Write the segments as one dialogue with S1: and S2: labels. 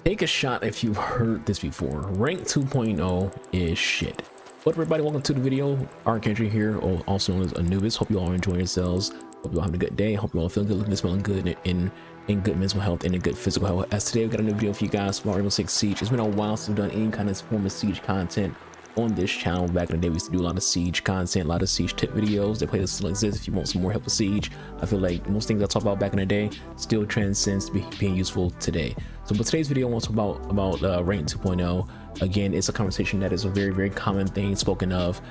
S1: Take a shot if you've heard this before. Rank 2.0 is shit. What up, everybody? Welcome to the video. Archangel here, also known as Anubis. Hope you all are enjoying yourselves. Hope you all having a good day. Hope you all feeling good, looking, smelling good, in good mental health and in good physical health. As today, we got a new video for you guys about Rainbow Six Siege. It's been a while since we've done any kind of form of Siege content on this channel. Back in the day, we used to do a lot of Siege content, a lot of Siege tip videos. The playlist still exists if you want some more help with Siege. I feel like most things I talk about back in the day still transcends to being useful today. So, but today's video I want to talk about Rank 2.0. Again, it's a conversation that is a very, very common thing spoken of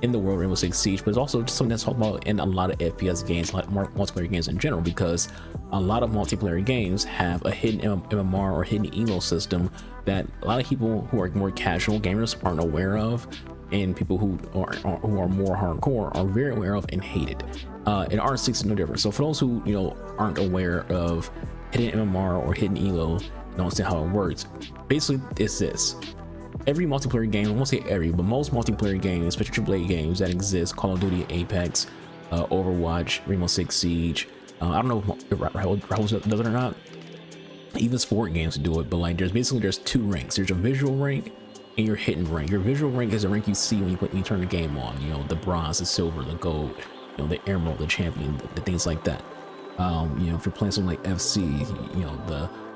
S1: in the world of Rainbow Six Siege, but it's also just something that's talked about in a lot of FPS games, like multiplayer games in general, because a lot of multiplayer games have a hidden MMR or hidden elo system that a lot of people who are more casual gamers aren't aware of, and people who are more hardcore are very aware of and hate it. And R6 is no different. So for those who aren't aware of hidden MMR or hidden elo, don't understand how it works. Basically, it's this. Every multiplayer game, I won't say every, but most multiplayer games, especially AAA games that exist, Call of Duty, Apex, Overwatch, Rainbow Six Siege, I don't know if Rainbow does it or not. Even sport games do it, but like there's two ranks. There's a visual rank and your hidden rank. Your visual rank is a rank you see when you turn the game on. The bronze, the silver, the gold, the emerald, the champion, the things like that. If you're playing something like FC,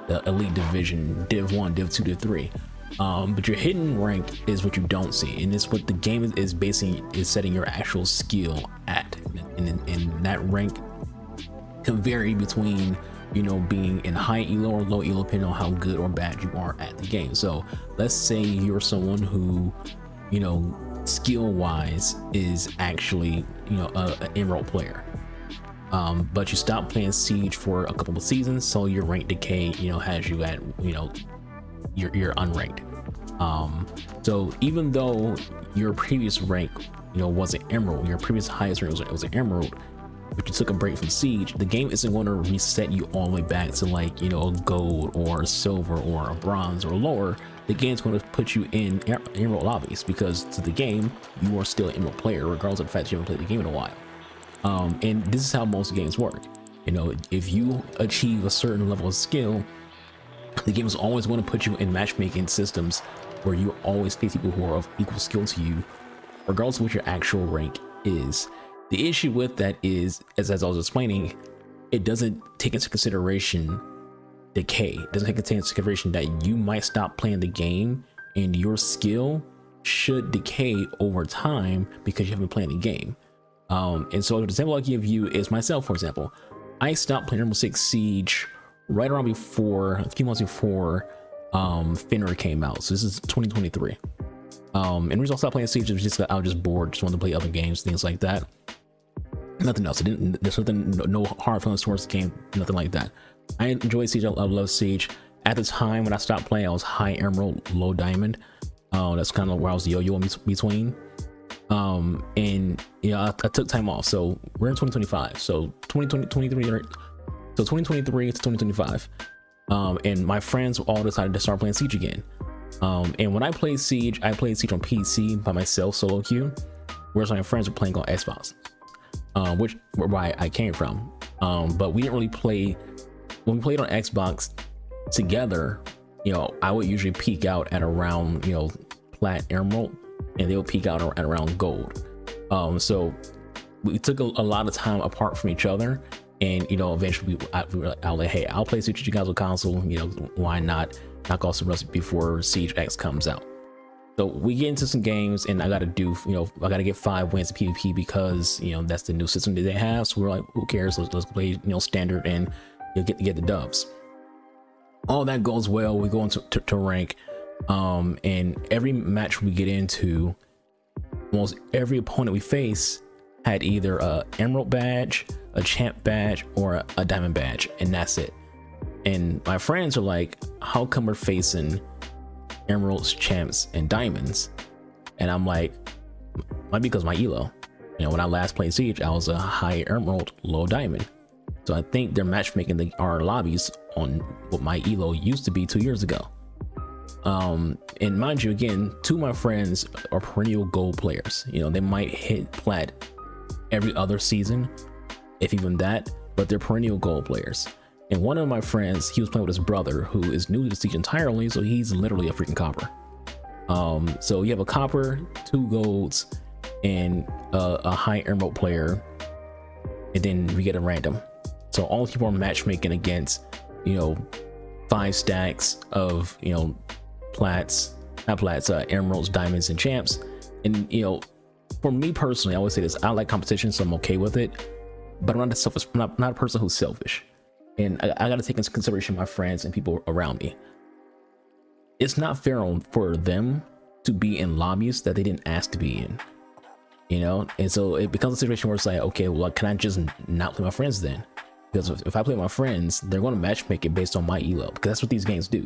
S1: the elite division, Div 1, Div 2, Div 3. But your hidden rank is what you don't see, and it's what the game is setting your actual skill at, and that rank can vary between being in high elo or low elo depending on how good or bad you are at the game. So let's say you're someone who skill wise is actually an emerald player, but you stop playing Siege for a couple of seasons, so your rank decay has you at you're unranked. So even though your previous rank was an emerald, your previous highest rank was an emerald, but you took a break from Siege, the game isn't going to reset you all the way back to like a gold or a silver or a bronze or lower. The game's going to put you in emerald lobbies, because to the game you are still an emerald player regardless of the fact that you haven't played the game in a while. And this is how most games work. If you achieve a certain level of skill, the game is always going to put you in matchmaking systems where you always face people who are of equal skill to you, regardless of what your actual rank is. The issue with that is, as I was explaining, it doesn't take into consideration decay. It doesn't take into consideration that you might stop playing the game and your skill should decay over time because you haven't played the game. And so the example I'll give you is myself, for example. I stopped playing Rainbow Six Siege right around a few months before Finner came out. So this is 2023. And the reason I stopped playing Siege was just that I was just bored, just wanted to play other games, things like that. Nothing else. There's nothing, no hard feelings towards the game, nothing like that. I enjoy Siege. I love Siege. At the time when I stopped playing, I was high emerald, low diamond. That's kind of where I was yo-yoing between. And I took time off. So we're in 2025. So 2023. So 2023 to 2025, and my friends all decided to start playing Siege again. And when I played Siege on PC by myself, solo queue, whereas my friends were playing on Xbox, where I came from. But we didn't really play. When we played on Xbox together, I would usually peak out at around plat emerald, and they would peak out at around gold. So we took a lot of time apart from each other. And eventually I was like, hey, I'll play Siege with you guys on console. Why not knock off some rust before Siege X comes out? So we get into some games, and I gotta get 5 wins in PvP because that's the new system that they have. So we're like, who cares? Let's play standard and get the dubs. All that goes well. We go into rank, and every match we get into, almost every opponent we face had either a emerald badge, a champ badge, or a diamond badge, and that's it. And my friends are like, how come we're facing emeralds, champs, and diamonds? And I'm like, might be because my elo. When I last played Siege, I was a high emerald, low diamond. So I think they're matchmaking our lobbies on what my elo used to be 2 years ago. And mind you, again, 2 of my friends are perennial gold players. They might hit plat every other season, if even that, but they're perennial gold players. And one of my friends, he was playing with his brother who is new to the Siege entirely, so he's literally a freaking copper. So you have a copper, 2 golds, and a high emerald player, and then we get a random. So all people are matchmaking against, 5 stacks of, emeralds, diamonds, and champs. And for me personally, I always say this: I like competition, so I'm okay with it. But I'm not a person who's selfish, and I got to take into consideration my friends and people around me. It's not fair for them to be in lobbies that they didn't ask to be in, and so it becomes a situation where it's like, okay, well, can I just not play my friends then? Because if I play my friends, they're going to matchmake it based on my elo, because that's what these games do.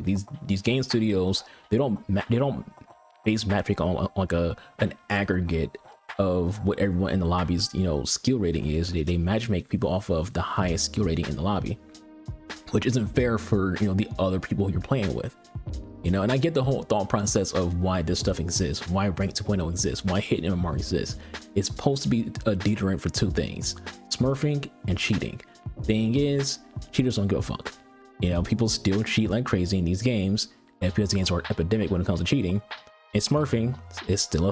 S1: These game studios, they don't base matchmaking on like an aggregate of what everyone in the lobby's skill rating is. They matchmake people off of the highest skill rating in the lobby, which isn't fair for the other people who you're playing with. And I get the whole thought process of why this stuff exists, why rank 2.0 exists, why hidden MMR exists. It's supposed to be a deterrent for 2 things: smurfing and cheating. Thing is, cheaters don't give a fuck. People still cheat like crazy in these games. FPS games are epidemic when it comes to cheating, and smurfing is still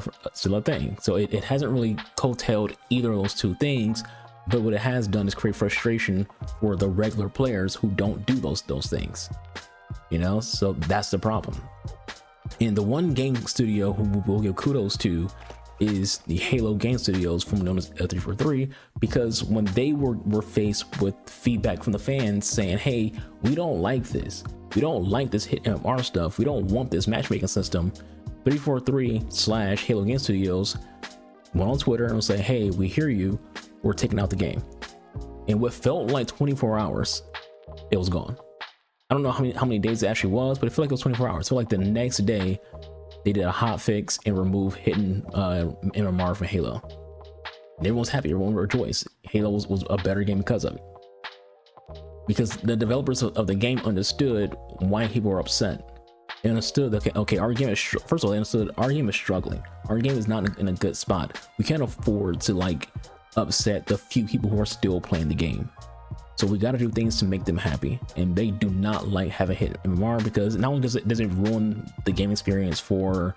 S1: a thing. So it hasn't really coattailed either of those 2 things, but what it has done is create frustration for the regular players who don't do those things. So that's the problem. And the one game studio who we'll give kudos to is the Halo game studios, formerly known as 343, because when they were faced with feedback from the fans saying, hey, we don't like this hit MMR stuff, we don't want this matchmaking system, 343/Halo game studios went on Twitter and was like, hey, we hear you, we're taking out the game. And what felt like 24 hours, it was gone. I don't know how many days it actually was, but it felt like it was 24 hours. So like the next day, they did a hot fix and removed hidden MMR from Halo. And everyone's happy, everyone rejoiced. Halo was a better game because of it. Because the developers of the game understood why people were upset. They understood that, okay, our game is, first of all, they understood our game is struggling. Our game is not in a good spot. We can't afford to upset the few people who are still playing the game. So we got to do things to make them happy, and they do not like having hit MMR, because not only does it ruin the game experience for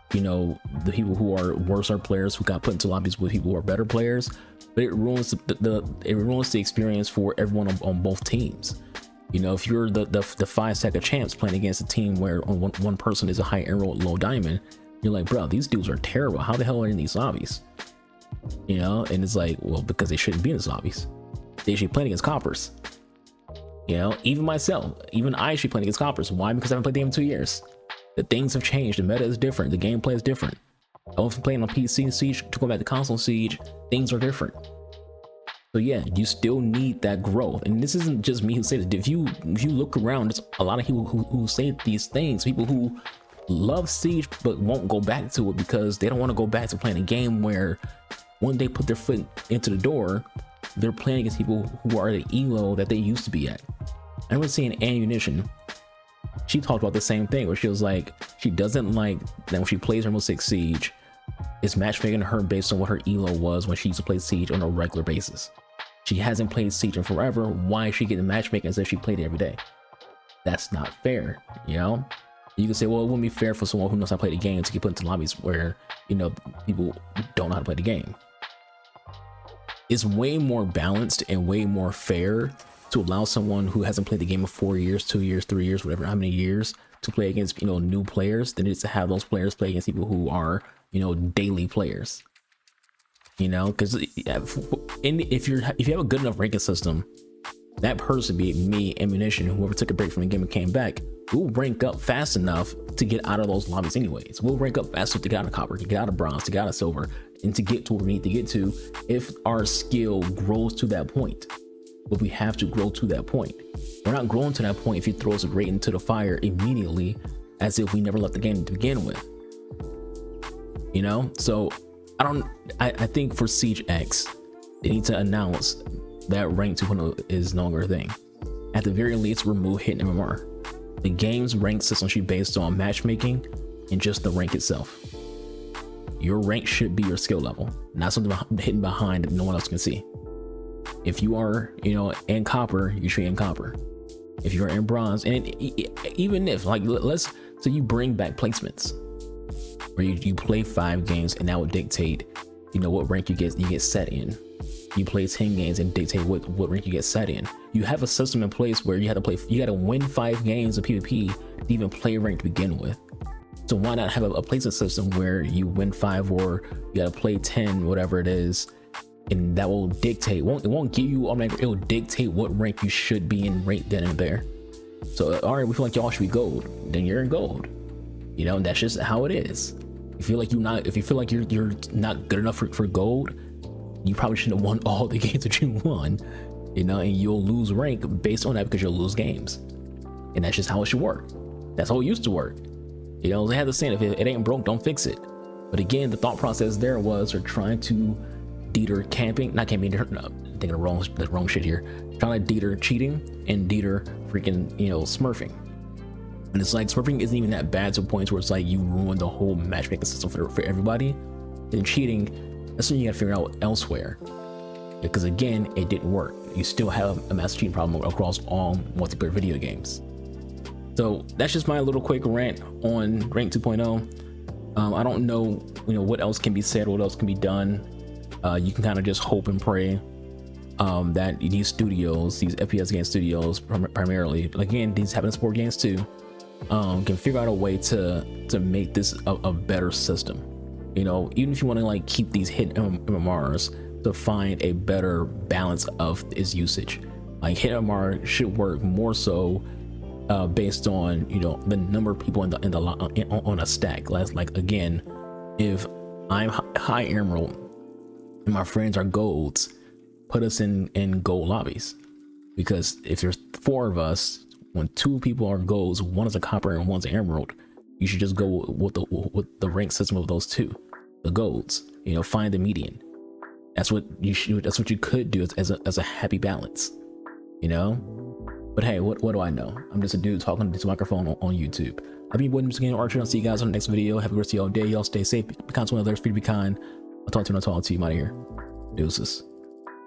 S1: the people who are worse players who got put into lobbies with people who are better players, but it ruins the experience for everyone on both teams. If you're the 5 stack of champs playing against a team where one person is a high emerald, low diamond, you're like, bro, these dudes are terrible. How the hell are in these lobbies? And it's like, well, because they shouldn't be in these lobbies. They should be playing against coppers. Even myself, even I should be playing against coppers. Why? Because I haven't played the game in 2 years. The things have changed. The meta is different. The gameplay is different. I was playing on PC Siege to go back to console Siege. Things are different. So yeah, you still need that growth. And this isn't just me who say this. If you look around, there's a lot of people who say these things. People who love Siege but won't go back to it because they don't want to go back to playing a game where when they put their foot into the door, they're playing against people who are at the elo that they used to be at. I remember seeing Ammunition. She talked about the same thing, where she was like, she doesn't like that when she plays Rainbow Six Siege, it's matchmaking her based on what her elo was when she used to play Siege on a regular basis. She hasn't played Siege in forever. Why is she getting matchmaking as if she played it every day? That's not fair, You can say, well, it wouldn't be fair for someone who knows how to play the game to get put into lobbies where, people don't know how to play the game. It's way more balanced and way more fair to allow someone who hasn't played the game in 4 years, 2 years, 3 years, whatever, how many years, to play against, new players than it is to have those players play against people who are, daily players. Because if you have a good enough ranking system, that person, be it me, Ammunition, whoever took a break from the game and came back, will rank up fast enough to get out of those lobbies anyways. We'll rank up fast enough to get out of copper, to get out of bronze, to get out of silver, and to get to where we need to get to if our skill grows to that point. But we have to grow to that point. We're not growing to that point if he throws it right into the fire immediately, as if we never left the game to begin with. So I think for Siege X, they need to announce that rank 2.0 is no longer a thing. At the very least, remove hidden MMR. The game's rank system should be based on matchmaking and just the rank itself. Your rank should be your skill level, not something hidden behind that no one else can see. If you are, in copper, you should be in copper. If you're in bronze, and even if like let's so you bring back placements, where you play 5 games and that would dictate, you know, what rank you get set in. You play 10 games and dictate what rank you get set in. You have a system in place where you had to win 5 games of PvP to even play rank to begin with. So why not have a placement system where you win 5 or you gotta play 10, whatever it is, and that will dictate. It won't give you automatically. It will dictate what rank you should be in right then and there. So all right, we feel like y'all should be gold, then you're in gold. You know, and that's just how it is. If you feel like you're not good enough for gold, you probably shouldn't have won all the games that you won, you know, and you'll lose rank based on that because you'll lose games. And that's just how it should work. That's how it used to work. You know, they had the saying, if it ain't broke, don't fix it. But again, the thought process there was they're trying to deter thinking the wrong shit here. Trying to deter cheating and deter freaking, you know, smurfing. And it's like smurfing isn't even that bad to points where it's like you ruin the whole matchmaking system for everybody. And cheating, that's something you gotta figure out elsewhere. Because again, it didn't work. You still have a massive cheating problem across all multiplayer video games. So that's just my little quick rant on Rank 2.0. I don't know, you know, what else can be said, what else can be done. You can kind of just hope and pray that these studios, these FPS game studios primarily, again, these happen in sport games too, can figure out a way to make this a better system. You know, even if you want to like keep these hidden MMRs, to find a better balance of its usage. Like hidden MMR should work more so based on, you know, the number of people on a stack. Like again, if I'm high emerald and my friends are golds, put us in gold lobbies, because if there's 4 of us, when 2 people are golds, 1 is a copper and 1's an emerald, you should just go with the rank system of those 2, the golds. You know, find the median. That's what you could do as a happy balance, you know. But hey, what do I know? I'm just a dude talking to this microphone on YouTube. I've been Williams again, Archer. I'll see you guys on the next video. Have a great rest of y'all day. Y'all stay safe. Be kind to one another. Free to be kind. I'll talk to you. I'm out of here. Deuces.